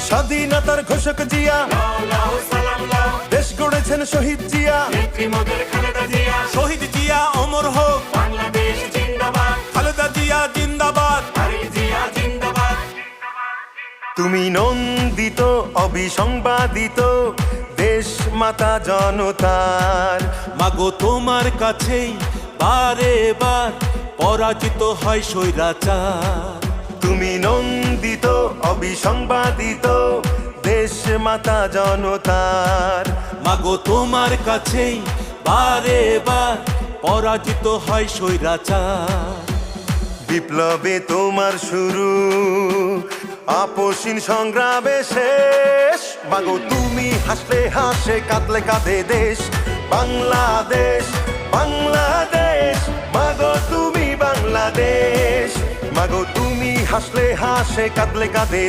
স্বাধীনতার ঘোষক জিয়া, দেশ গড়েছেন শহীদ জিয়া, শহীদ জিয়া অমর হোক, বাংলাদেশ জিন্দাবাদ, খালেদা জিয়া জিন্দাবাদ। তারেক জিয়া জিন্দাবাদ। তুমি নন্দিত অবিসংবাদিত দেশ মাতা জনতার। মাগো তোমার কাছেই বারে বার পরাজিত হয় স্বৈরাচার। তুমি নন্দিত অবিসংবাদিত দেশ মাতা জনতার। মাগো তোমার কাছেই বারে বার পরাজিত হয় স্বৈরাচার। বিপ্লবে তোমার শুরু, আপসীন সংগ্রামে শেষ। মাগো তুমি হাসলে হাসে, কাঁদলে কাঁদে দেশ বাংলাদেশ, বাংলাদেশ। মাগো তুমি বাংলাদেশ, মাগো তুমি হাসলে হাসে, কাঁদলে কাঁদে